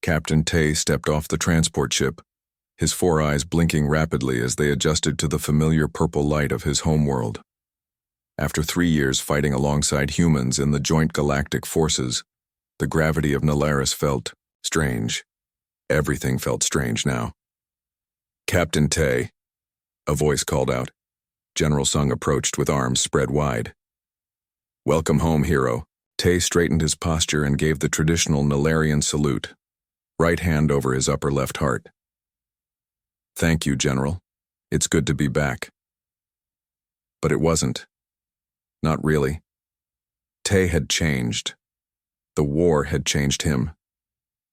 Captain Tay stepped off the transport ship, his four eyes blinking rapidly as they adjusted to the familiar purple light of his homeworld. After 3 years fighting alongside humans in the Joint Galactic Forces, the gravity of Nalaris felt strange. Everything felt strange now. "Captain Tay," a voice called out. General Sung approached with arms spread wide. "Welcome home, hero." Tay straightened his posture and gave the traditional Nalarian salute, right hand over his upper left heart. "Thank you, General. It's good to be back." But it wasn't. Not really. Tay had changed. The war had changed him.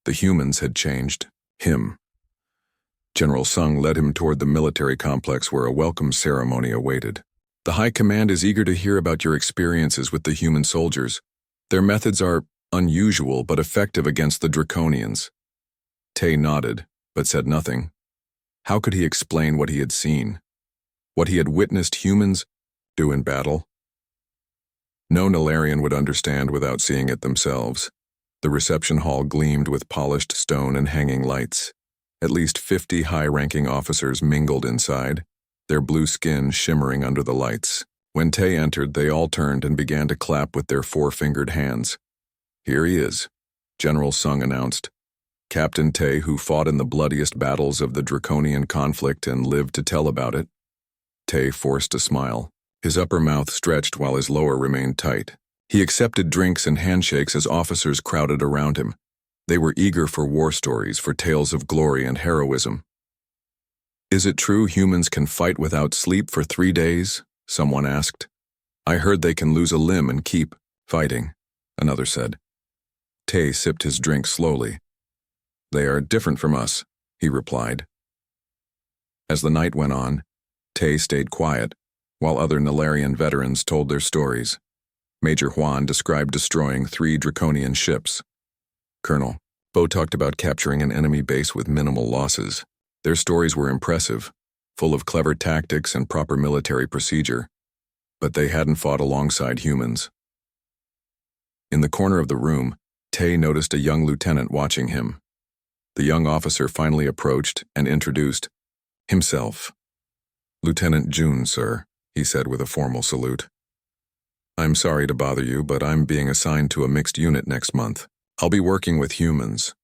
The humans had changed him. General Sung led him toward the military complex where a welcome ceremony awaited. "The High Command is eager to hear about your experiences with the human soldiers. Their methods are unusual but effective against the Draconians." Tay nodded, but said nothing. How could he explain what he had seen? What he had witnessed humans do in battle? No Nalarian would understand without seeing it themselves. The reception hall gleamed with polished stone and hanging lights. At least 50 high-ranking officers mingled inside, their blue skin shimmering under the lights. When Tay entered, they all turned and began to clap with their four-fingered hands. "Here he is," General Sung announced. "Captain Tay, who fought in the bloodiest battles of the Draconian conflict and lived to tell about it." Tay forced a smile. His upper mouth stretched while his lower remained tight. He accepted drinks and handshakes as officers crowded around him. They were eager for war stories, for tales of glory and heroism. "Is it true humans can fight without sleep for 3 days?" someone asked. "I heard they can lose a limb and keep fighting," another said. Tay sipped his drink slowly. "They are different from us," he replied. As the night went on, Tay stayed quiet, while other Nalarian veterans told their stories. Major Huan described destroying 3 Draconian ships. Colonel Bo talked about capturing an enemy base with minimal losses. Their stories were impressive, full of clever tactics and proper military procedure, but they hadn't fought alongside humans. In the corner of the room, Tay noticed a young lieutenant watching him. The young officer finally approached and introduced himself. "Lieutenant Jun, sir," he said with a formal salute. "I'm sorry to bother you, but I'm being assigned to a mixed unit next month. I'll be working with humans."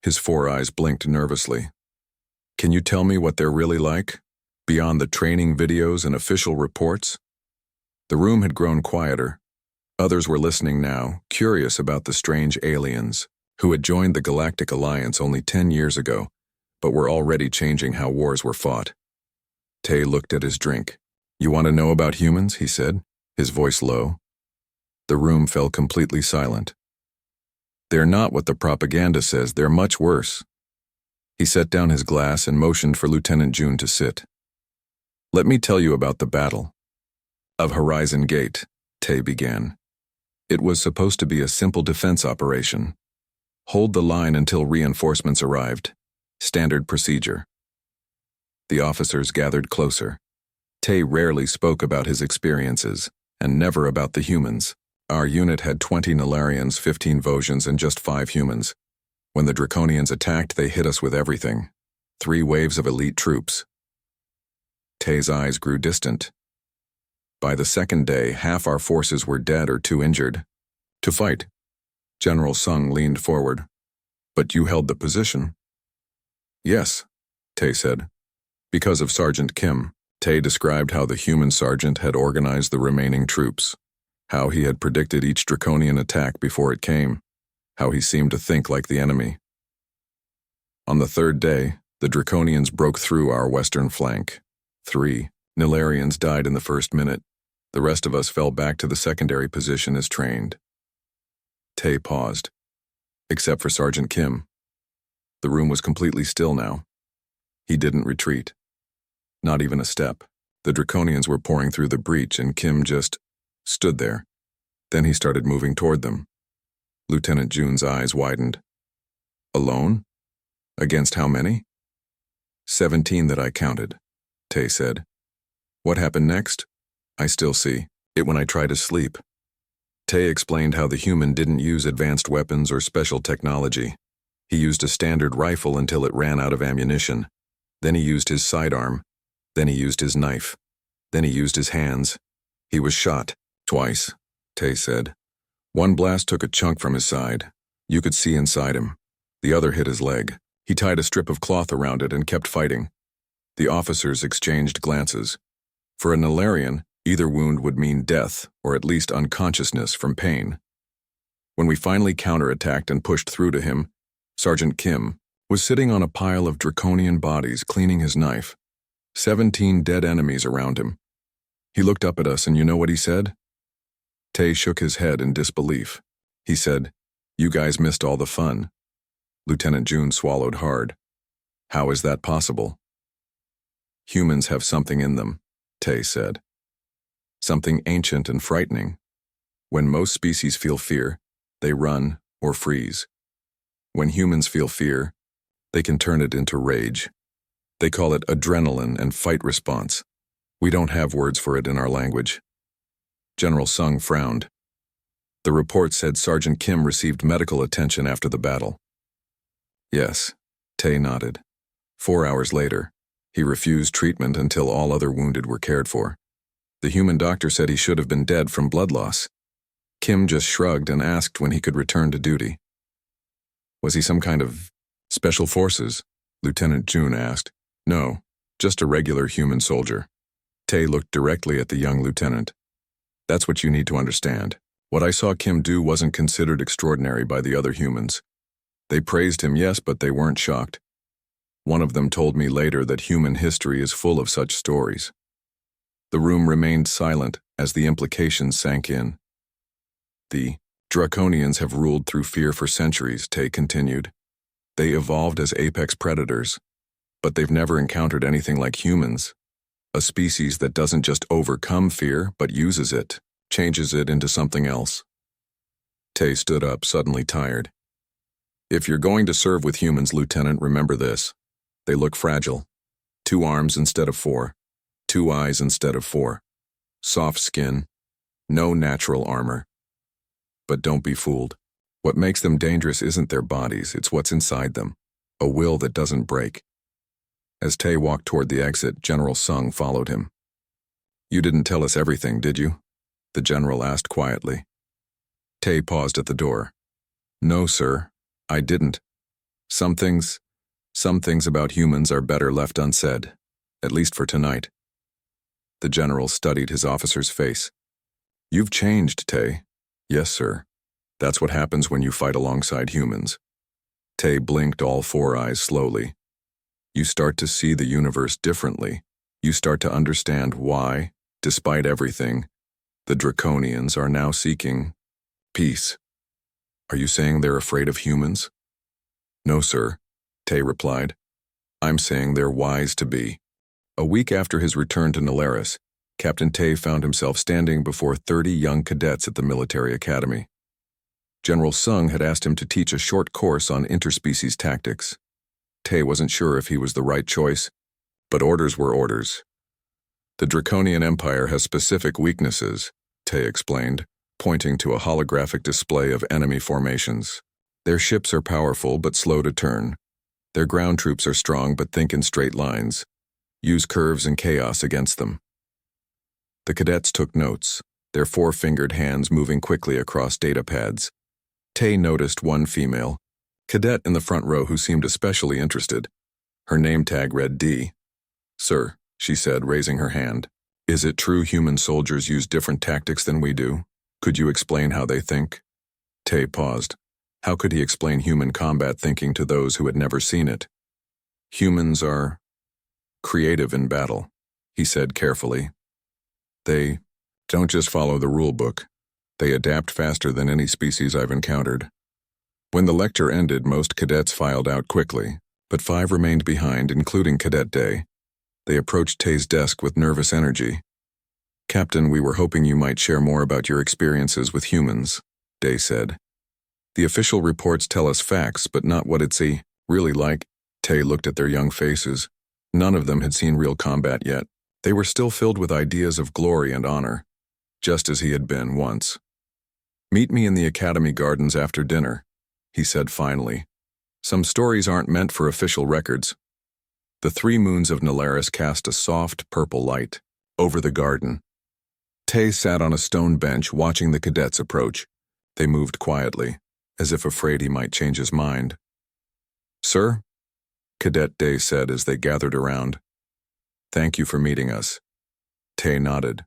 His 4 eyes blinked nervously. "Can you tell me what they're really like, beyond the training videos and official reports?" The room had grown quieter. Others were listening now, curious about the strange aliens, who had joined the Galactic Alliance only 10 years ago, but were already changing how wars were fought. Tay looked at his drink. "You want to know about humans?" he said, his voice low. The room fell completely silent. "They're not what the propaganda says, they're much worse." He set down his glass and motioned for Lieutenant Jun to sit. "Let me tell you about the battle of Horizon Gate," Tay began. "It was supposed to be a simple defense operation. Hold the line until reinforcements arrived. Standard procedure." The officers gathered closer. Tay rarely spoke about his experiences, and never about the humans. "Our unit had 20 Nalarians, 15 Vosians, and just 5 humans. When the Draconians attacked, they hit us with everything. 3 waves of elite troops." Tay's eyes grew distant. "By the second day, half our forces were dead or too injured to fight." General Sung leaned forward. "But you held the position." "Yes," Tay said. "Because of Sergeant Kim." Tay described how the human sergeant had organized the remaining troops, how he had predicted each Draconian attack before it came, how he seemed to think like the enemy. On the 3rd day, the Draconians broke through our western flank. 3 Nalarians died in the first minute. The rest of us fell back to the secondary position as trained. Tay paused. Except for Sergeant Kim. The room was completely still now. He didn't retreat. Not even a step. The Draconians were pouring through the breach and Kim just stood there. Then he started moving toward them. Lieutenant Jun's eyes widened. "Alone? Against how many?" 17 that I counted, Tay said. "What happened next? I still see it when I try to sleep." Tay explained how the human didn't use advanced weapons or special technology. He used a standard rifle until it ran out of ammunition. Then he used his sidearm. Then he used his knife. Then he used his hands. He was shot. Twice, Tay said. One blast took a chunk from his side. You could see inside him. The other hit his leg. He tied a strip of cloth around it and kept fighting. The officers exchanged glances. For a Nalarian, either wound would mean death, or at least unconsciousness from pain. When we finally counterattacked and pushed through to him, Sergeant Kim was sitting on a pile of draconian bodies cleaning his knife. 17 dead enemies around him. He looked up at us and you know what he said? Tay shook his head in disbelief. He said, "You guys missed all the fun." Lieutenant June swallowed hard. "How is that possible?" "Humans have something in them," Tay said. "Something ancient and frightening. When most species feel fear, they run or freeze. When humans feel fear, they can turn it into rage. They call it adrenaline and fight response. We don't have words for it in our language." General Sung frowned. The report said Sergeant Kim received medical attention after the battle. Yes, Tay nodded. 4 hours later, he refused treatment until all other wounded were cared for. The human doctor said he should have been dead from blood loss. Kim just shrugged and asked when he could return to duty. Was he some kind of special forces? Lieutenant June asked. No, just a regular human soldier. Tay looked directly at the young lieutenant. That's what you need to understand. What I saw Kim do wasn't considered extraordinary by the other humans. They praised him, yes, but they weren't shocked. One of them told me later that human history is full of such stories. The room remained silent as the implications sank in. The Draconians have ruled through fear for centuries, Tay continued. They evolved as apex predators, but they've never encountered anything like humans. A species that doesn't just overcome fear, but uses it, changes it into something else. Tay stood up, suddenly tired. If you're going to serve with humans, Lieutenant, remember this. They look fragile. 2 arms instead of 4. 2 eyes instead of 4. Soft skin. No natural armor. But don't be fooled. What makes them dangerous isn't their bodies, it's what's inside them. A will that doesn't break. As Tay walked toward the exit, General Sung followed him. You didn't tell us everything, did you? The general asked quietly. Tay paused at the door. No, sir, I didn't. Some things about humans are better left unsaid, at least for tonight. The general studied his officer's face. You've changed, Tay. Yes, sir. That's what happens when you fight alongside humans. Tay blinked all 4 eyes slowly. You start to see the universe differently. You start to understand why, despite everything, the Draconians are now seeking peace. Are you saying they're afraid of humans? No, sir, Tay replied. I'm saying they're wise to be. A week after his return to Nalaris, Captain Tay found himself standing before 30 young cadets at the military academy. General Sung had asked him to teach a short course on interspecies tactics. Tay wasn't sure if he was the right choice, but orders were orders. The Draconian Empire has specific weaknesses, Tay explained, pointing to a holographic display of enemy formations. Their ships are powerful but slow to turn. Their ground troops are strong but think in straight lines. Use curves and chaos against them. The cadets took notes, their 4-fingered hands moving quickly across data pads. Tay noticed one female cadet in the front row who seemed especially interested. Her name tag read D. Sir, she said, raising her hand. Is it true human soldiers use different tactics than we do? Could you explain how they think? Tay paused. How could he explain human combat thinking to those who had never seen it? Humans are creative in battle, he said carefully. They don't just follow the rule book. They adapt faster than any species I've encountered. When the lecture ended, most cadets filed out quickly, but 5 remained behind, including Cadet Day. They approached Tay's desk with nervous energy. Captain, we were hoping you might share more about your experiences with humans, Day said. The official reports tell us facts, but not what it's really like. Tay looked at their young faces. None of them had seen real combat yet. They were still filled with ideas of glory and honor, just as he had been once. Meet me in the academy gardens after dinner, he said finally. Some stories aren't meant for official records. The 3 moons of Nalaris cast a soft purple light over the garden. Tay sat on a stone bench watching the cadets approach. They moved quietly, as if afraid he might change his mind. "Sir?" Cadet Day said as they gathered around. "Thank you for meeting us." Tay nodded.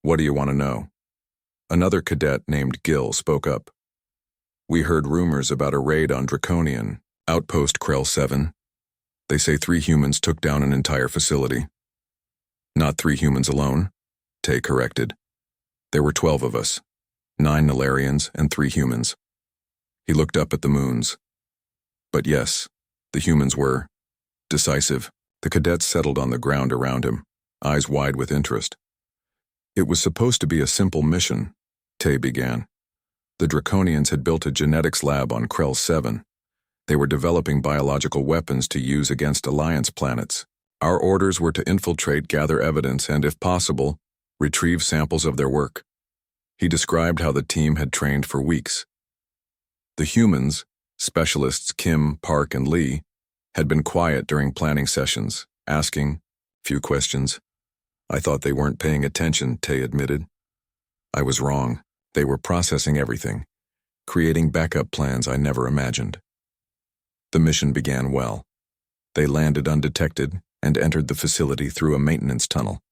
"What do you want to know?" Another cadet named Gil spoke up. "We heard rumors about a raid on Draconian, Outpost Krell 7. They say 3 humans took down an entire facility." "Not 3 humans alone," Tay corrected. "There were 12 of us, 9 Nalarians and 3 humans." He looked up at the moons. "But yes, the humans were decisive." The cadets settled on the ground around him, eyes wide with interest. "It was supposed to be a simple mission," Tay began. "The Draconians had built a genetics lab on Krell 7. They were developing biological weapons to use against Alliance planets. Our orders were to infiltrate, gather evidence, and, if possible, retrieve samples of their work." He described how the team had trained for weeks. The humans, specialists Kim, Park, and Lee, had been quiet during planning sessions, asking few questions. "I thought they weren't paying attention," Tay admitted. "I was wrong. They were processing everything, creating backup plans I never imagined." The mission began well. They landed undetected and entered the facility through a maintenance tunnel.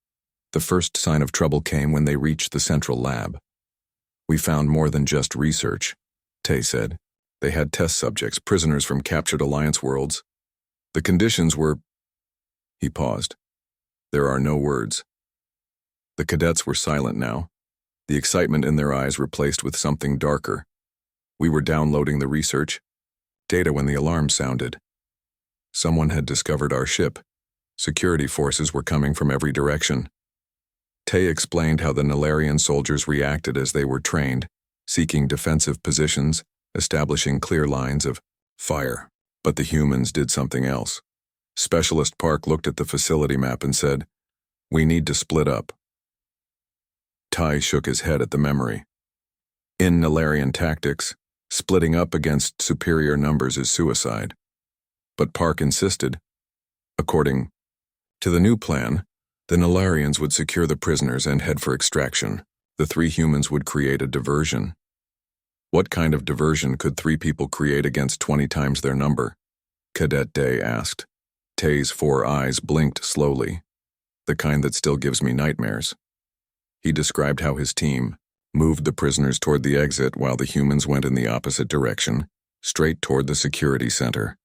The first sign of trouble came when they reached the central lab. "We found more than just research," Tay said. "They had test subjects, prisoners from captured Alliance worlds. The conditions were—" He paused. "There are no words." The cadets were silent now, the excitement in their eyes replaced with something darker. "We were downloading the research data when the alarm sounded. Someone had discovered our ship. Security forces were coming from every direction." Tay explained how the Nalarian soldiers reacted as they were trained, seeking defensive positions, establishing clear lines of fire. But the humans did something else. Specialist Park looked at the facility map and said, "We need to split up." Ty shook his head at the memory. In Nalarian tactics, splitting up against superior numbers is suicide. But Park insisted. According to the new plan, the Nalarians would secure the prisoners and head for extraction. The 3 humans would create a diversion. "What kind of diversion could 3 people create against 20 times their number?" Cadet Day asked. Tay's 4 eyes blinked slowly, the kind that still gives me nightmares. He described how his team moved the prisoners toward the exit while the humans went in the opposite direction, straight toward the security center.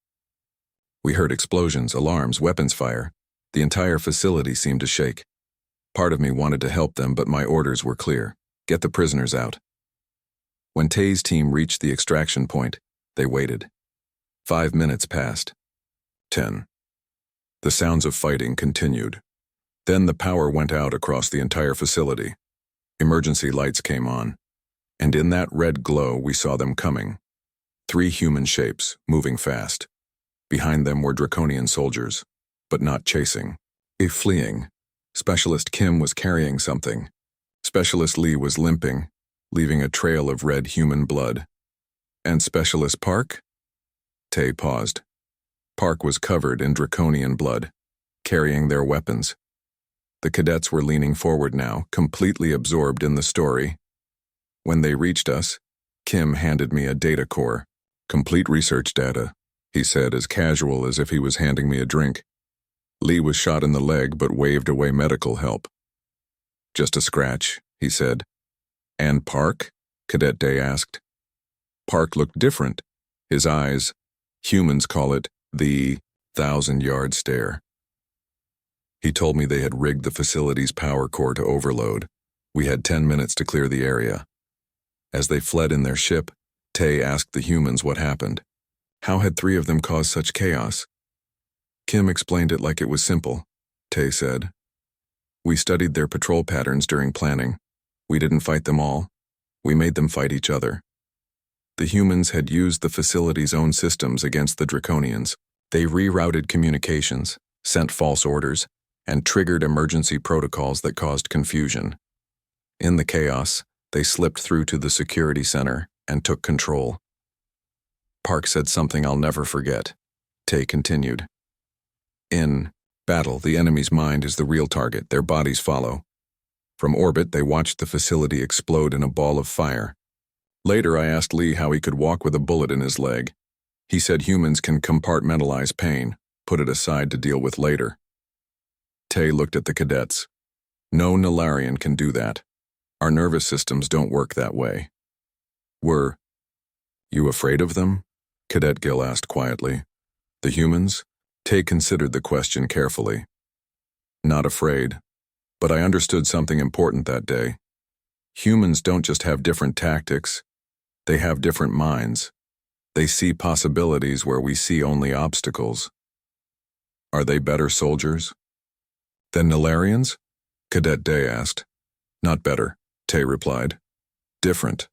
"We heard explosions, alarms, weapons fire. The entire facility seemed to shake. Part of me wanted to help them, but my orders were clear. Get the prisoners out." When Tay's team reached the extraction point, they waited. 5 minutes passed. 10. The sounds of fighting continued. Then the power went out across the entire facility. Emergency lights came on, and in that red glow we saw them coming. 3 human shapes, moving fast. Behind them were Draconian soldiers, but not chasing. Fleeing. Specialist Kim was carrying something. Specialist Lee was limping, leaving a trail of red human blood. And Specialist Park? Tay paused. Park was covered in Draconian blood, carrying their weapons. The cadets were leaning forward now, completely absorbed in the story. When they reached us, Kim handed me a data core. "Complete research data," he said, as casual as if he was handing me a drink. Lee was shot in the leg but waved away medical help. "Just a scratch," he said. "And Park?" Cadet Day asked. Park looked different. His eyes, humans call it the 1,000-yard stare. He told me they had rigged the facility's power core to overload. We had 10 minutes to clear the area. As they fled in their ship, Tay asked the humans what happened. How had 3 of them caused such chaos? Kim explained it like it was simple, Tay said. "We studied their patrol patterns during planning. We didn't fight them all. We made them fight each other. The humans had used the facility's own systems against the Draconians. They rerouted communications, sent false orders, and triggered emergency protocols that caused confusion. In the chaos, they slipped through to the security center and took control. Park said something I'll never forget. Tay continued. In battle, the enemy's mind is the real target, their bodies follow. From orbit, they watched the facility explode in a ball of fire. Later, I asked Lee how he could walk with a bullet in his leg. He said humans can compartmentalize pain, put it aside to deal with later. Tay looked at the cadets. No Nilarian can do that. Our nervous systems don't work that way. Were you afraid of them? Cadet Gill asked quietly. The humans? Tay considered the question carefully. Not afraid, but I understood something important that day. Humans don't just have different tactics, they have different minds. They see possibilities where we see only obstacles. Are they better soldiers than Nilarians? Cadet Day asked. Not better, Tay replied. Different.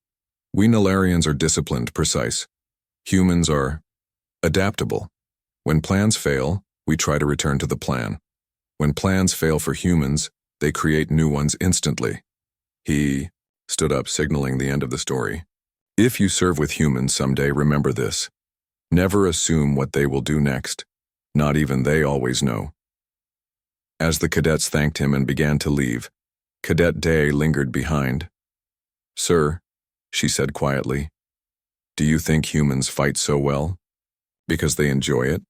We Nilarians are disciplined, precise. Humans are adaptable. When plans fail, we try to return to the plan. When plans fail for humans, they create new ones instantly. He stood up, signaling the end of the story. If you serve with humans someday, remember this. Never assume what they will do next. Not even they always know. As the cadets thanked him and began to leave, Cadet Day lingered behind. Sir, she said quietly, do you think humans fight so well? Because they enjoy it?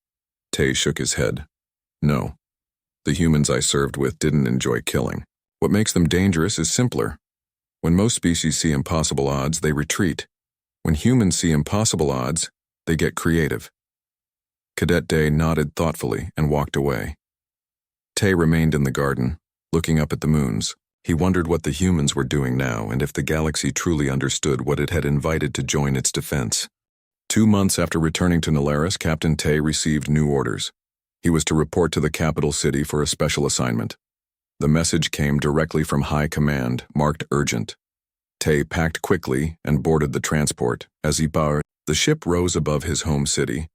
Tay shook his head. No. The humans I served with didn't enjoy killing. What makes them dangerous is simpler. When most species see impossible odds, they retreat. When humans see impossible odds, they get creative. Cadet Day nodded thoughtfully and walked away. Tay remained in the garden, looking up at the moons. He wondered what the humans were doing now and if the galaxy truly understood what it had invited to join its defense. 2 months after returning to Nalaris, Captain Tay received new orders. He was to report to the capital city for a special assignment. The message came directly from High Command, marked urgent. Tay packed quickly and boarded the transport. As he bowed, the ship rose above his home city.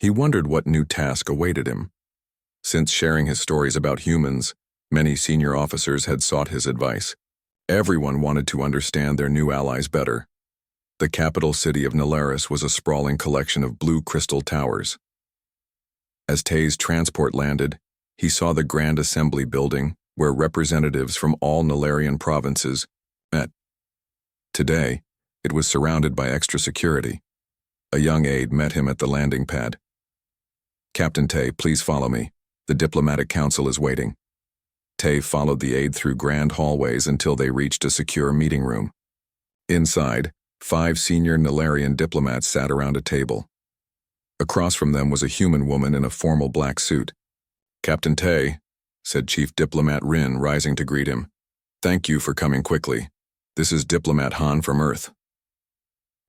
He wondered what new task awaited him. Since sharing his stories about humans, many senior officers had sought his advice. Everyone wanted to understand their new allies better. The capital city of Nalaris was a sprawling collection of blue crystal towers. As Tay's transport landed, he saw the Grand Assembly building, where representatives from all Nilarian provinces met. Today, it was surrounded by extra security. A young aide met him at the landing pad. Captain Tay, please follow me. The diplomatic council is waiting. Tay followed the aide through grand hallways until they reached a secure meeting room. Inside, 5 senior Nilarian diplomats sat around a table. Across from them was a human woman in a formal black suit. Captain Tay, said Chief Diplomat Rin, rising to greet him. Thank you for coming quickly. This is Diplomat Han from Earth.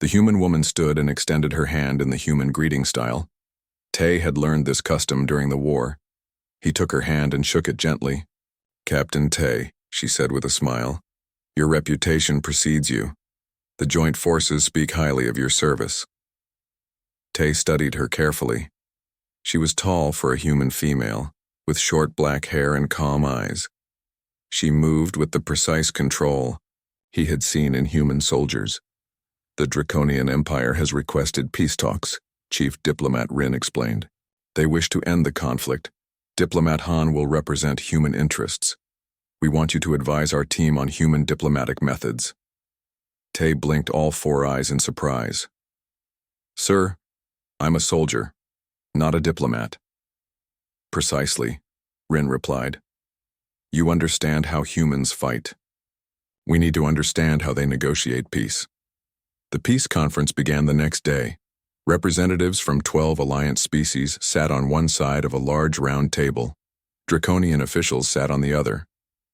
The human woman stood and extended her hand in the human greeting style. Tay had learned this custom during the war. He took her hand and shook it gently. Captain Tay, she said with a smile, your reputation precedes you. The joint forces speak highly of your service. Tay studied her carefully. She was tall for a human female, with short black hair and calm eyes. She moved with the precise control he had seen in human soldiers. The Draconian Empire has requested peace talks, Chief Diplomat Rin explained. They wish to end the conflict. Diplomat Han will represent human interests. We want you to advise our team on human diplomatic methods. Tay blinked all 4 eyes in surprise. Sir, I'm a soldier, not a diplomat. Precisely, Rin replied. You understand how humans fight. We need to understand how they negotiate peace. The peace conference began the next day. Representatives from 12 alliance species sat on one side of a large round table. Draconian officials sat on the other.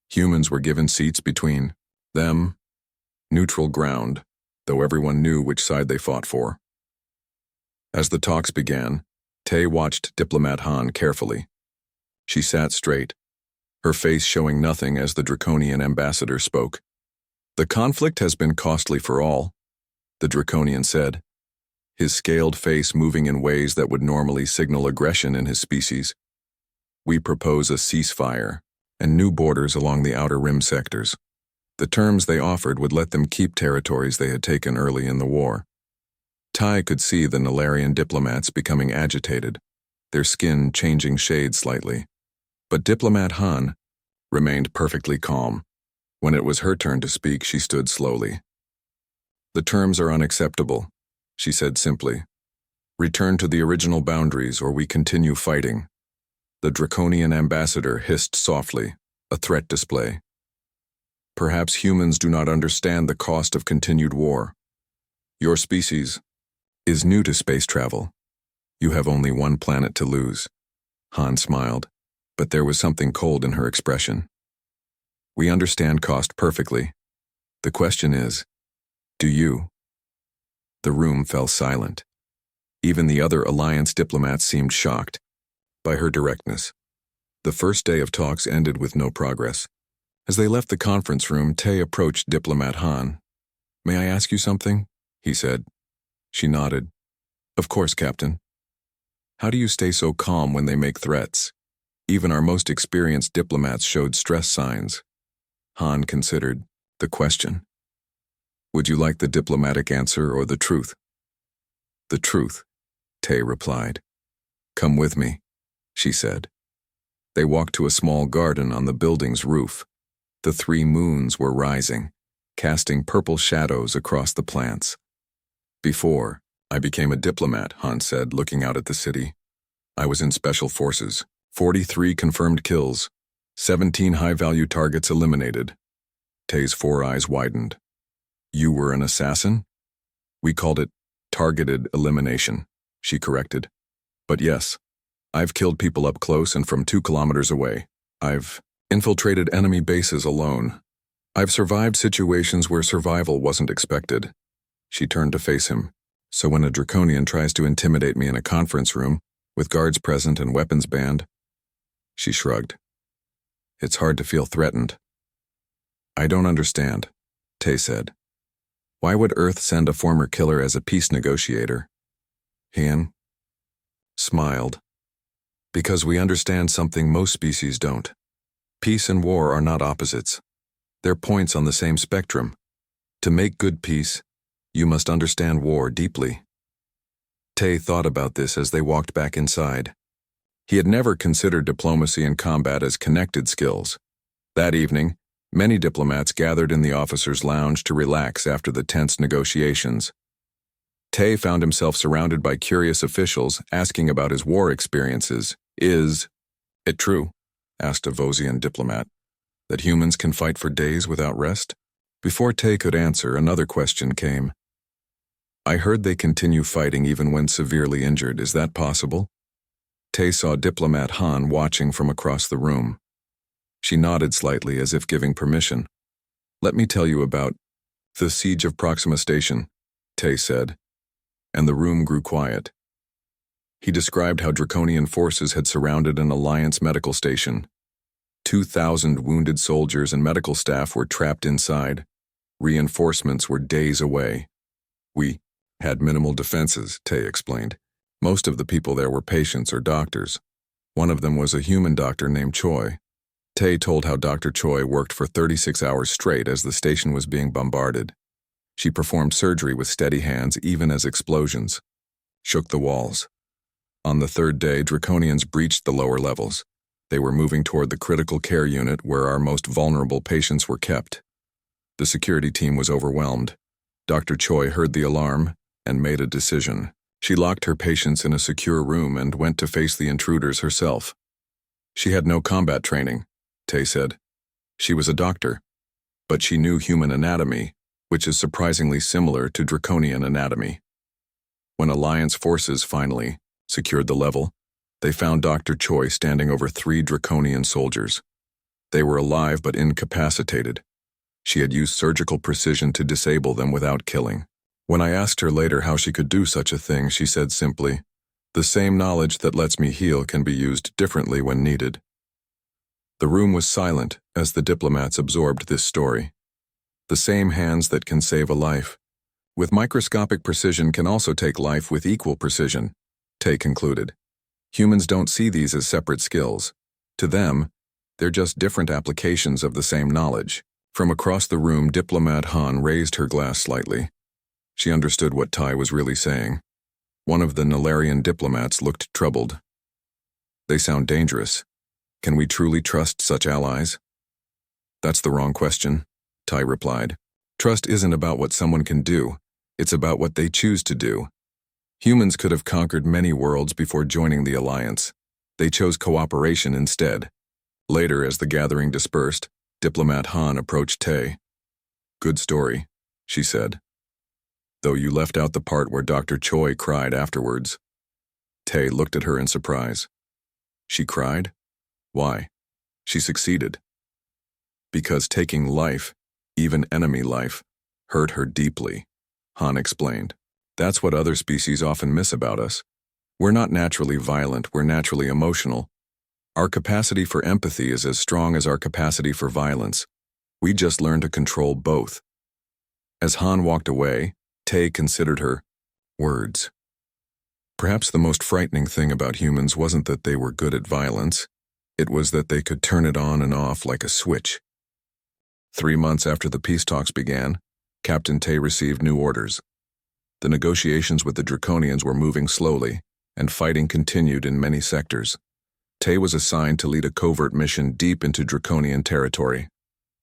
Humans were given seats between them. Neutral ground, though everyone knew which side they fought for. As the talks began, Tay watched Diplomat Han carefully. She sat straight, her face showing nothing as the Draconian ambassador spoke. The conflict has been costly for all, the Draconian said, his scaled face moving in ways that would normally signal aggression in his species. We propose a ceasefire and new borders along the outer rim sectors. The terms they offered would let them keep territories they had taken early in the war. Tai could see the Nalarian diplomats becoming agitated, their skin changing shades slightly. But Diplomat Han remained perfectly calm. When it was her turn to speak, she stood slowly. "The terms are unacceptable," she said simply. "Return to the original boundaries or we continue fighting." The Draconian ambassador hissed softly, a threat display. "Perhaps humans do not understand the cost of continued war. Your species is new to space travel. You have only one planet to lose." Han smiled, but there was something cold in her expression. "We understand cost perfectly. The question is, do you?" The room fell silent. Even the other Alliance diplomats seemed shocked by her directness. The first day of talks ended with no progress. As they left the conference room, Tay approached Diplomat Han. "May I ask you something?" he said. She nodded. "Of course, Captain." "How do you stay so calm when they make threats? Even our most experienced diplomats showed stress signs." Han considered the question. "Would you like the diplomatic answer or the truth?" "The truth," Tay replied. "Come with me," she said. They walked to a small garden on the building's roof. The 3 moons were rising, casting purple shadows across the plants. "Before I became a diplomat," Han said, looking out at the city, "I was in special forces. 43 confirmed kills, 17 high-value targets eliminated." Tay's 4 eyes widened. "You were an assassin?" "We called it targeted elimination," she corrected. "But yes, I've killed people up close and from 2 kilometers away. I've infiltrated enemy bases alone. I've survived situations where survival wasn't expected." She turned to face him. "So when a Draconian tries to intimidate me in a conference room, with guards present and weapons banned?" She shrugged. "It's hard to feel threatened." "I don't understand," Tay said. "Why would Earth send a former killer as a peace negotiator?" Han smiled. "Because we understand something most species don't. Peace and war are not opposites. They're points on the same spectrum. To make good peace, you must understand war deeply." Tay thought about this as they walked back inside. He had never considered diplomacy and combat as connected skills. That evening, many diplomats gathered in the officers' lounge to relax after the tense negotiations. Tay found himself surrounded by curious officials asking about his war experiences. "Is it true," asked a Vosian diplomat, "that humans can fight for days without rest?" Before Tay could answer, another question came. "I heard they continue fighting even when severely injured. Is that possible?" Tay saw Diplomat Han watching from across the room. She nodded slightly as if giving permission. "Let me tell you about the siege of Proxima Station," Tay said, and the room grew quiet. He described how Draconian forces had surrounded an Alliance medical station. 2,000 wounded soldiers and medical staff were trapped inside. Reinforcements were days away. "We had minimal defenses," Tay explained. "Most of the people there were patients or doctors. One of them was a human doctor named Choi." Tay told how Dr. Choi worked for 36 hours straight as the station was being bombarded. She performed surgery with steady hands even as explosions shook the walls. On the 3rd day, Draconians breached the lower levels. They were moving toward the critical care unit where our most vulnerable patients were kept. The security team was overwhelmed. Dr. Choi heard the alarm and made a decision. She locked her patients in a secure room and went to face the intruders herself. She had no combat training, Tay said. She was a doctor, but she knew human anatomy, which is surprisingly similar to Draconian anatomy. When Alliance forces finally secured the level, they found Dr. Choi standing over 3 Draconian soldiers. They were alive but incapacitated. She had used surgical precision to disable them without killing. When I asked her later how she could do such a thing, she said simply, "The same knowledge that lets me heal can be used differently when needed." The room was silent as the diplomats absorbed this story. The same hands that can save a life, with microscopic precision, can also take life with equal precision, Tay concluded. Humans don't see these as separate skills. To them, they're just different applications of the same knowledge. From across the room, Diplomat Han raised her glass slightly. She understood what Tai was really saying. One of the Nalarian diplomats looked troubled. They sound dangerous. Can we truly trust such allies? That's the wrong question, Tai replied. Trust isn't about what someone can do, it's about what they choose to do. Humans could have conquered many worlds before joining the alliance. They chose cooperation instead. Later, as the gathering dispersed, Diplomat Han approached Tay. Good story, she said. Though you left out the part where Dr. Choi cried afterwards. Tay looked at her in surprise. She cried? Why? She succeeded. Because taking life, even enemy life, hurt her deeply, Han explained. That's what other species often miss about us. We're not naturally violent, we're naturally emotional. Our capacity for empathy is as strong as our capacity for violence. We just learn to control both. As Han walked away, Tay considered her words. Perhaps the most frightening thing about humans wasn't that they were good at violence. It was that they could turn it on and off like a switch. 3 months after the peace talks began, Captain Tay received new orders. The negotiations with the Draconians were moving slowly, and fighting continued in many sectors. Tay was assigned to lead a covert mission deep into Draconian territory.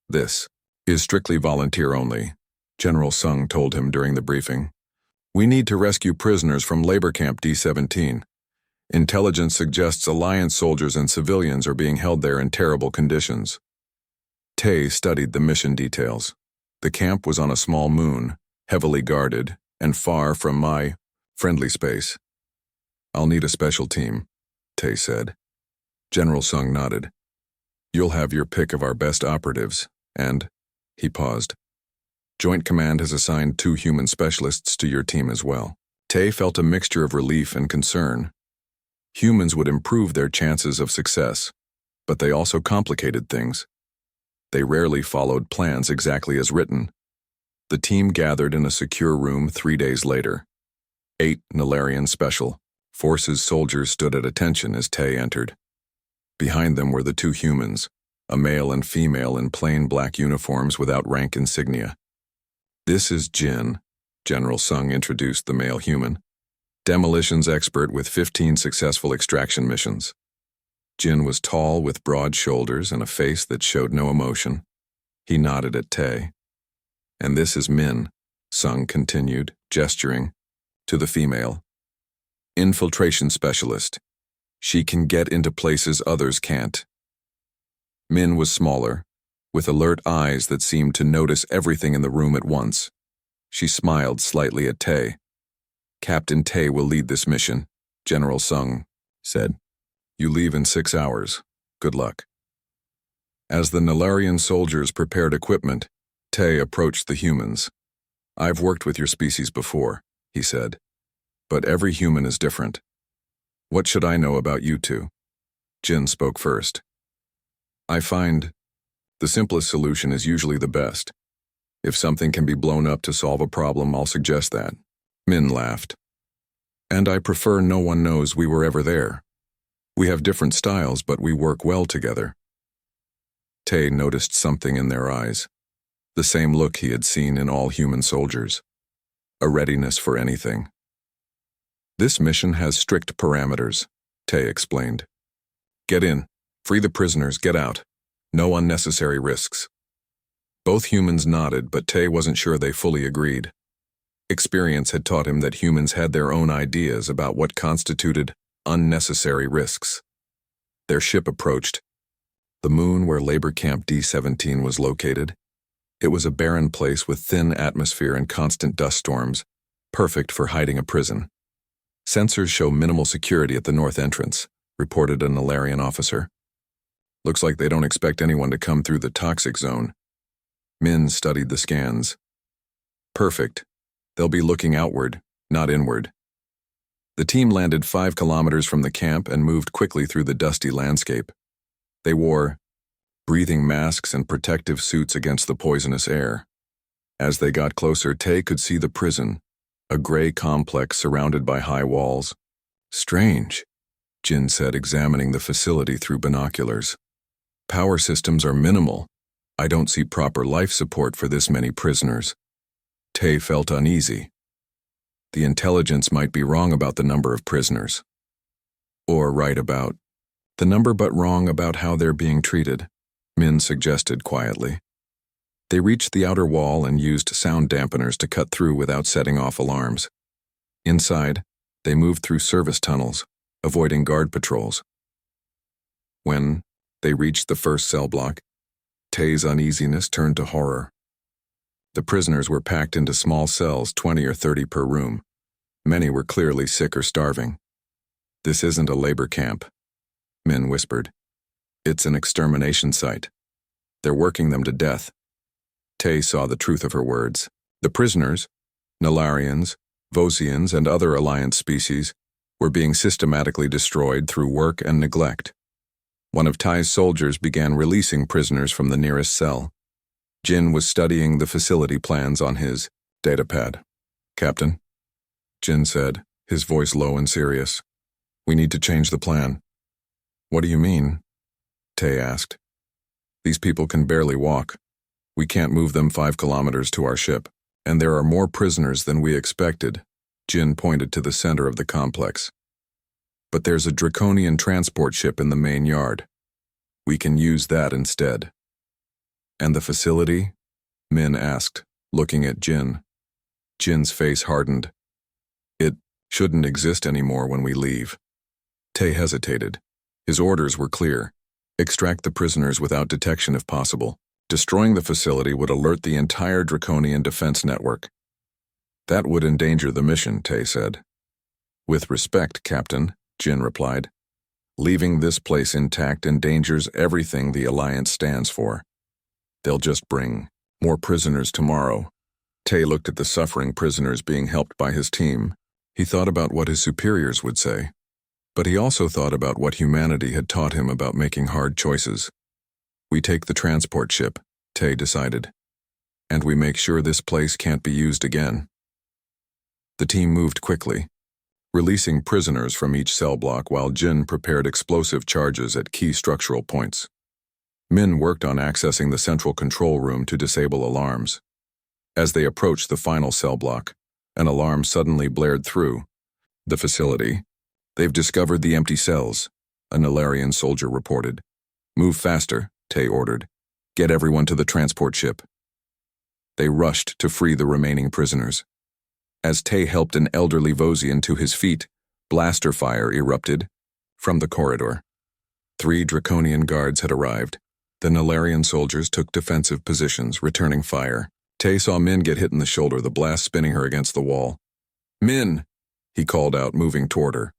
This is strictly volunteer only, General Sung told him during the briefing. We need to rescue prisoners from labor camp D-17. Intelligence suggests Alliance soldiers and civilians are being held there in terrible conditions. Tay studied the mission details. The camp was on a small moon, heavily guarded, and far from my friendly space. I'll need a special team, Tay said. General Sung nodded. You'll have your pick of our best operatives, and, he paused. Joint Command has assigned 2 human specialists to your team as well. Tay felt a mixture of relief and concern. Humans would improve their chances of success, but they also complicated things. They rarely followed plans exactly as written. The team gathered in a secure room 3 days later. 8 Nalarian Special Forces soldiers stood at attention as Tay entered. Behind them were the 2 humans, a male and female in plain black uniforms without rank insignia. This is Jin, General Sung introduced the male human. Demolitions expert with 15 successful extraction missions. Jin was tall with broad shoulders and a face that showed no emotion. He nodded at Tay. And this is Min, Sung continued, gesturing, to the female. Infiltration specialist. She can get into places others can't. Min was smaller, with alert eyes that seemed to notice everything in the room at once. She smiled slightly at Tay. Captain Tay will lead this mission, General Sung said. You leave in 6 hours. Good luck. As the Nalarian soldiers prepared equipment, Tay approached the humans. I've worked with your species before, he said. But every human is different. What should I know about you 2? Jin spoke first. I find the simplest solution is usually the best. If something can be blown up to solve a problem, I'll suggest that. Min laughed. And I prefer no one knows we were ever there. We have different styles, but we work well together. Tay noticed something in their eyes. The same look he had seen in all human soldiers. A readiness for anything. This mission has strict parameters, Tay explained. Get in, free the prisoners, get out. No unnecessary risks. Both humans nodded, but Tay wasn't sure they fully agreed. Experience had taught him that humans had their own ideas about what constituted unnecessary risks. Their ship approached. The moon where Labor Camp D-17 was located. It was a barren place with thin atmosphere and constant dust storms, perfect for hiding a prison. Sensors show minimal security at the north entrance, reported a Nalarian officer. Looks like they don't expect anyone to come through the toxic zone. Min studied the scans. Perfect. They'll be looking outward, not inward. The team landed 5 kilometers from the camp and moved quickly through the dusty landscape. They wore breathing masks and protective suits against the poisonous air. As they got closer, Tay could see the prison, a gray complex surrounded by high walls. Strange, Jin said, examining the facility through binoculars. Power systems are minimal. I don't see proper life support for this many prisoners. Tay felt uneasy. The intelligence might be wrong about the number of prisoners. Or right about the number but wrong about how they're being treated, Min suggested quietly. They reached the outer wall and used sound dampeners to cut through without setting off alarms. Inside, they moved through service tunnels, avoiding guard patrols. When they reached the first cell block, Tay's uneasiness turned to horror. The prisoners were packed into small cells, 20 or 30 per room. Many were clearly sick or starving. "This isn't a labor camp," Min whispered. "It's an extermination site. They're working them to death." Tay saw the truth of her words. The prisoners, Nalarians, Vosians, and other Alliance species, were being systematically destroyed through work and neglect. One of Tai's soldiers began releasing prisoners from the nearest cell. Jin was studying the facility plans on his datapad. "Captain," Jin said, his voice low and serious, "we need to change the plan." "What do you mean?" Tay asked. "These people can barely walk. We can't move them 5 kilometers to our ship, and there are more prisoners than we expected." Jin pointed to the center of the complex. "But there's a Draconian transport ship in the main yard. We can use that instead." "And the facility?" Min asked, looking at Jin. Jin's face hardened. "It shouldn't exist anymore when we leave." Tay hesitated. His orders were clear. Extract the prisoners without detection if possible. Destroying the facility would alert the entire Draconian defense network. "That would endanger the mission," Tay said. "With respect, Captain," Jin replied. "Leaving this place intact endangers everything the Alliance stands for. They'll just bring more prisoners tomorrow." Tay looked at the suffering prisoners being helped by his team. He thought about what his superiors would say. But he also thought about what humanity had taught him about making hard choices. "We take the transport ship," Tay decided. "And we make sure this place can't be used again." The team moved quickly, releasing prisoners from each cell block while Jin prepared explosive charges at key structural points. Min worked on accessing the central control room to disable alarms. As they approached the final cell block, an alarm suddenly blared through. "The facility. They've discovered the empty cells," a Nalarian soldier reported. "Move faster," Tay ordered. "Get everyone to the transport ship." They rushed to free the remaining prisoners. As Tay helped an elderly Vosian to his feet, blaster fire erupted from the corridor. 3 Draconian guards had arrived. The Nalarian soldiers took defensive positions, returning fire. Tay saw Min get hit in the shoulder, the blast spinning her against the wall. "Min!" he called out, moving toward her.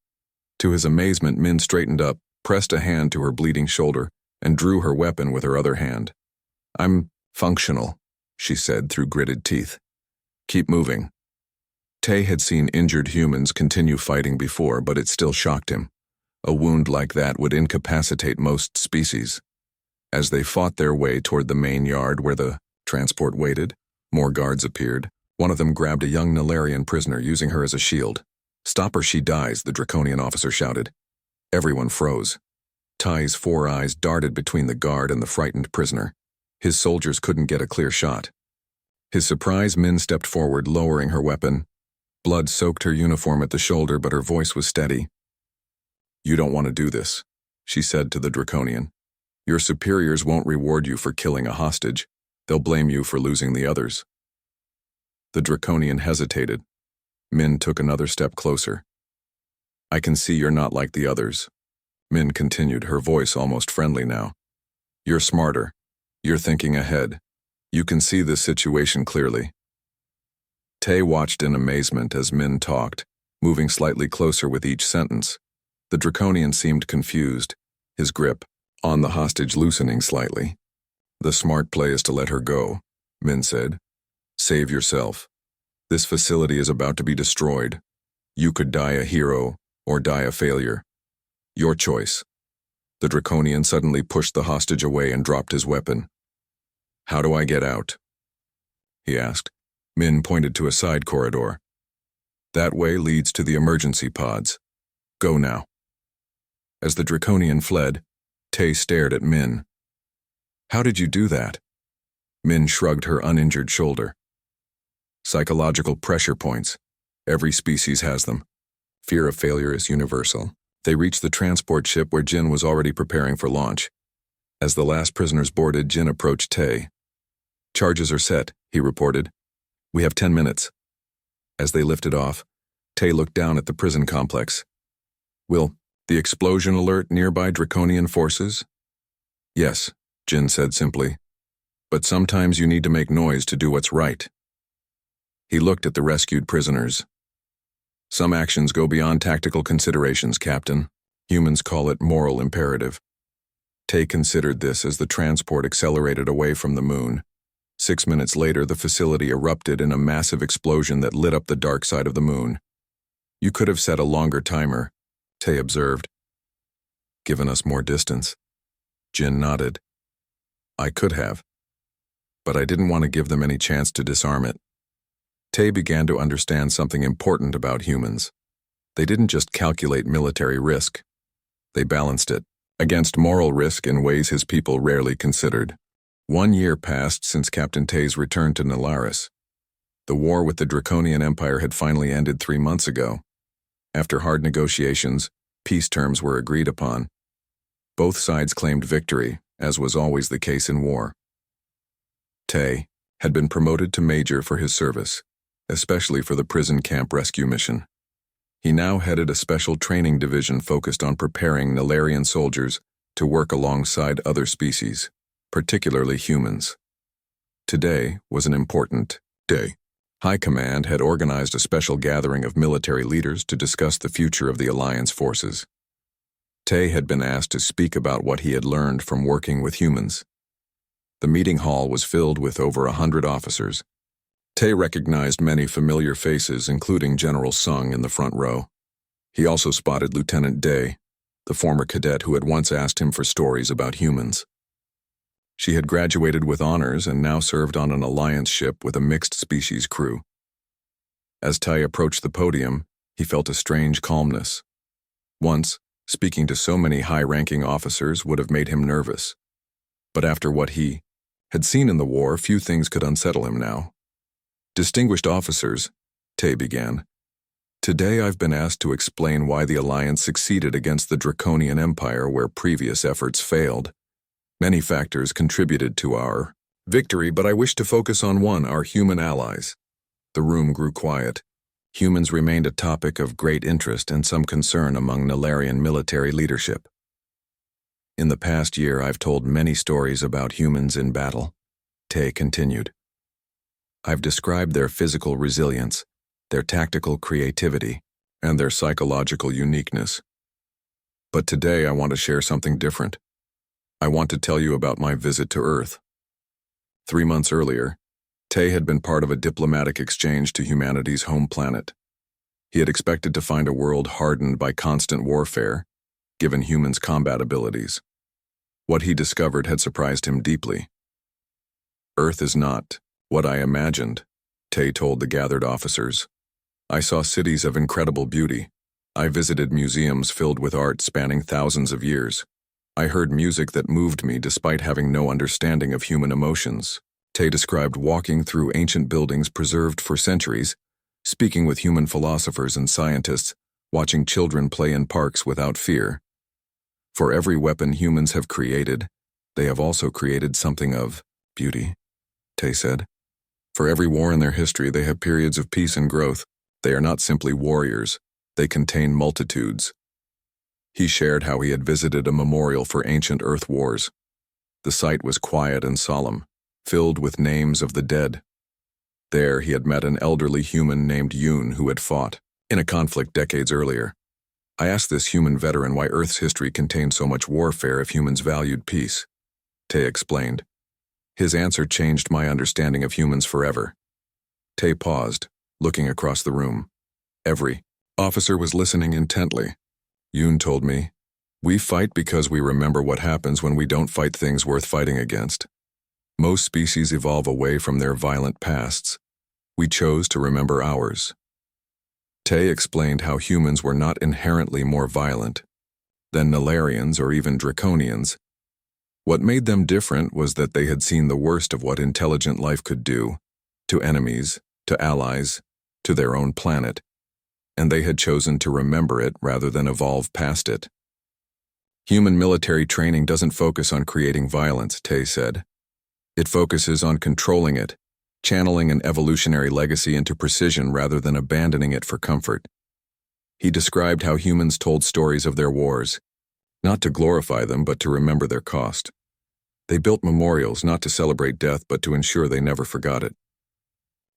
To his amazement, Min straightened up, pressed a hand to her bleeding shoulder, and drew her weapon with her other hand. "I'm functional," she said through gritted teeth. "Keep moving." Tay had seen injured humans continue fighting before, but it still shocked him. A wound like that would incapacitate most species. As they fought their way toward the main yard where the transport waited, more guards appeared. One of them grabbed a young Nalarian prisoner, using her as a shield. "Stop or she dies," the Draconian officer shouted. Everyone froze. Tai's 4 eyes darted between the guard and the frightened prisoner. His soldiers couldn't get a clear shot. His surprise, Min stepped forward, lowering her weapon. Blood soaked her uniform at the shoulder, but her voice was steady. "You don't want to do this," she said to the Draconian. "Your superiors won't reward you for killing a hostage. They'll blame you for losing the others." The Draconian hesitated. Min took another step closer. "I can see you're not like the others," Min continued, her voice almost friendly now. "You're smarter. You're thinking ahead. You can see this situation clearly." Tay watched in amazement as Min talked, moving slightly closer with each sentence. The Draconian seemed confused, his grip on the hostage loosening slightly. "The smart play is to let her go," Min said. "Save yourself. This facility is about to be destroyed. You could die a hero or die a failure. Your choice." The Draconian suddenly pushed the hostage away and dropped his weapon. "How do I get out?" he asked. Min pointed to a side corridor. "That way leads to the emergency pods. Go now." As the Draconian fled, Tay stared at Min. "How did you do that?" Min shrugged her uninjured shoulder. "Psychological pressure points. Every species has them. Fear of failure is universal. They reached the transport ship where Jin was already preparing for launch. As the last prisoners boarded, Jin approached Tay. "Charges are set," he reported. "We have 10 minutes. As they lifted off, Tay looked down at the prison complex. "Will the explosion alert nearby draconian forces?" "Yes," Jin said simply. "But sometimes you need to make noise to do what's right." He looked at the rescued prisoners. "Some actions go beyond tactical considerations, Captain. Humans call it moral imperative." Tay considered this as the transport accelerated away from the moon. 6 minutes later, the facility erupted in a massive explosion that lit up the dark side of the moon. "You could have set a longer timer," Tay observed. "Given us more distance." Jin nodded. "I could have. But I didn't want to give them any chance to disarm it." Tay began to understand something important about humans. They didn't just calculate military risk. They balanced it against moral risk in ways his people rarely considered. 1 year passed since Captain Tay's return to Nalaris. The war with the Draconian Empire had finally ended 3 months ago. After hard negotiations, peace terms were agreed upon. Both sides claimed victory, as was always the case in war. Tay had been promoted to major for his service, especially for the prison camp rescue mission. He now headed a special training division focused on preparing Nalarian soldiers to work alongside other species, particularly humans. Today was an important day. High Command had organized a special gathering of military leaders to discuss the future of the Alliance forces. Tay had been asked to speak about what he had learned from working with humans. The meeting hall was filled with over 100 officers. Tay recognized many familiar faces, including General Sung in the front row. He also spotted Lieutenant Day, the former cadet who had once asked him for stories about humans. She had graduated with honors and now served on an Alliance ship with a mixed-species crew. As Tay approached the podium, he felt a strange calmness. Once, speaking to so many high-ranking officers would have made him nervous. But after what he had seen in the war, few things could unsettle him now. "Distinguished officers," Tay began. "Today I've been asked to explain why the Alliance succeeded against the Draconian Empire where previous efforts failed. Many factors contributed to our victory, but I wish to focus on one: our human allies." The room grew quiet. Humans remained a topic of great interest and some concern among Nalarian military leadership. "In the past year, I've told many stories about humans in battle," Tay continued. "I've described their physical resilience, their tactical creativity, and their psychological uniqueness. But today I want to share something different. I want to tell you about my visit to Earth." 3 months earlier, Tay had been part of a diplomatic exchange to humanity's home planet. He had expected to find a world hardened by constant warfare, given humans' combat abilities. What he discovered had surprised him deeply. "Earth is not what I imagined," Tay told the gathered officers. "I saw cities of incredible beauty. I visited museums filled with art spanning thousands of years. I heard music that moved me despite having no understanding of human emotions." Tay described walking through ancient buildings preserved for centuries, speaking with human philosophers and scientists, watching children play in parks without fear. "For every weapon humans have created, they have also created something of beauty," Tay said. "For every war in their history, they have periods of peace and growth. They are not simply warriors, they contain multitudes." He shared how he had visited a memorial for ancient Earth wars. The site was quiet and solemn, filled with names of the dead. There he had met an elderly human named Yoon who had fought in a conflict decades earlier. "I asked this human veteran why Earth's history contained so much warfare if humans valued peace," Tay explained. "His answer changed my understanding of humans forever." Tay paused, looking across the room. Every officer was listening intently. Yoon told me, "We fight because we remember what happens when we don't fight things worth fighting against. Most species evolve away from their violent pasts. We chose to remember ours." Tay explained how humans were not inherently more violent than Nalarians or even Draconians. What made them different was that they had seen the worst of what intelligent life could do, to enemies, to allies, to their own planet. and they had chosen to remember it rather than evolve past it. Human military training doesn't focus on creating violence, Tay said. It focuses on controlling it, channeling an evolutionary legacy into precision rather than abandoning it for comfort. He described how humans told stories of their wars, not to glorify them but to remember their cost. They built memorials not to celebrate death but to ensure they never forgot it.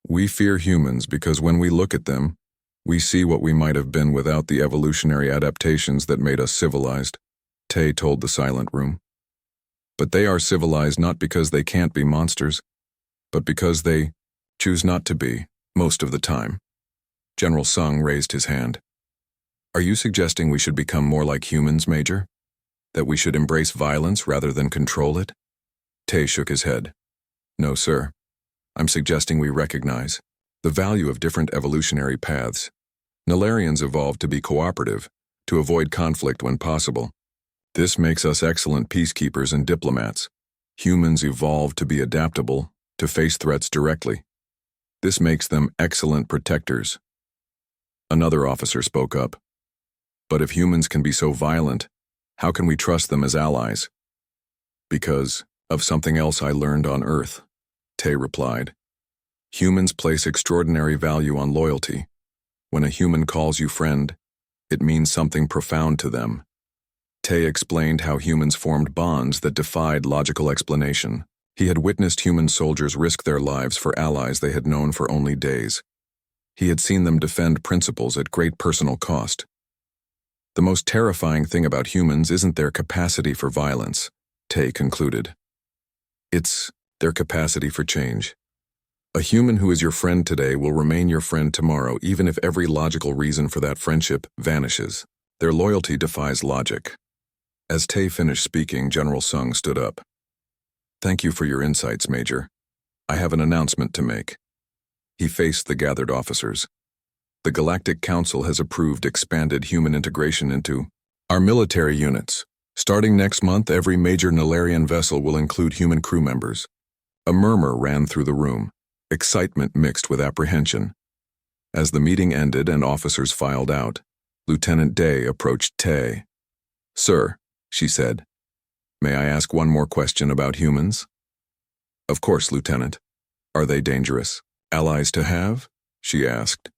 We fear humans because when we look at them, we see what we might have been without the evolutionary adaptations that made us civilized, Tay told the silent room. But they are civilized not because they can't be monsters, but because they choose not to be, most of the time. General Sung raised his hand. Are you suggesting we should become more like humans, Major? That we should embrace violence rather than control it? Tay shook his head. No, sir. I'm suggesting we recognize the value of different evolutionary paths. Nilarians evolved to be cooperative, to avoid conflict when possible. This makes us excellent peacekeepers and diplomats. Humans evolved to be adaptable, to face threats directly. This makes them excellent protectors. Another officer spoke up. But if humans can be so violent, how can we trust them as allies? Because of something else I learned on Earth, Tay replied. Humans place extraordinary value on loyalty. When a human calls you friend, it means something profound to them. Tay explained how humans formed bonds that defied logical explanation. He had witnessed human soldiers risk their lives for allies they had known for only days. He had seen them defend principles at great personal cost. The most terrifying thing about humans isn't their capacity for violence, Tay concluded. It's their capacity for change. A human who is your friend today will remain your friend tomorrow, even if every logical reason for that friendship vanishes. Their loyalty defies logic. As Tay finished speaking, General Sung stood up. Thank you for your insights, Major. I have an announcement to make. He faced the gathered officers. The Galactic Council has approved expanded human integration into our military units. Starting next month, every major Nilarian vessel will include human crew members. A murmur ran through the room, excitement mixed with apprehension. As the meeting ended and officers filed out, Lieutenant Day approached Tay. Sir, she said, may I ask one more question about humans? Of course, Lieutenant. Are they dangerous? Allies to have? She asked,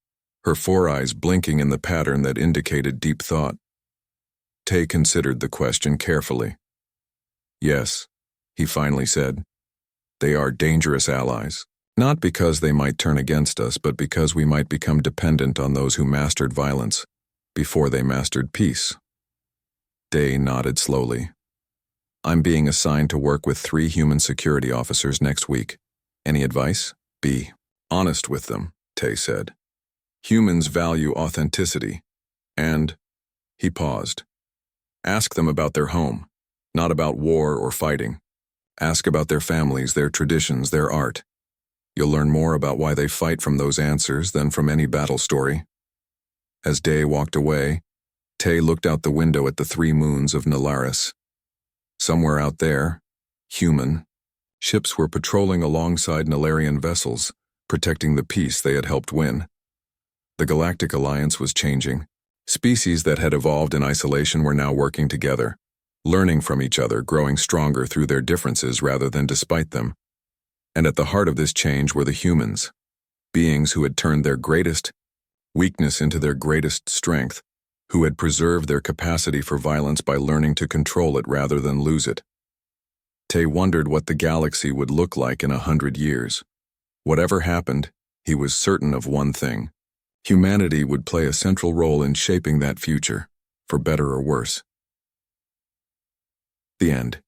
her four eyes blinking in the pattern that indicated deep thought. Tay considered the question carefully. Yes, he finally said. They are dangerous allies, not because they might turn against us, but because we might become dependent on those who mastered violence before they mastered peace. Day nodded slowly. I'm being assigned to work with 3 human security officers next week. Any advice? Be honest with them, Tay said. Humans value authenticity. And, he paused. Ask them about their home, not about war or fighting. Ask about their families, their traditions, their art. You'll learn more about why they fight from those answers than from any battle story. As Day walked away, Tay looked out the window at the 3 moons of Nilaris. Somewhere out there, human, ships were patrolling alongside Nilarian vessels, protecting the peace they had helped win. The Galactic Alliance was changing. Species that had evolved in isolation were now working together, learning from each other, growing stronger through their differences rather than despite them. And at the heart of this change were the humans, beings who had turned their greatest weakness into their greatest strength, who had preserved their capacity for violence by learning to control it rather than lose it. Tay wondered what the galaxy would look like in 100 years. Whatever happened, he was certain of one thing. Humanity would play a central role in shaping that future, for better or worse. The end.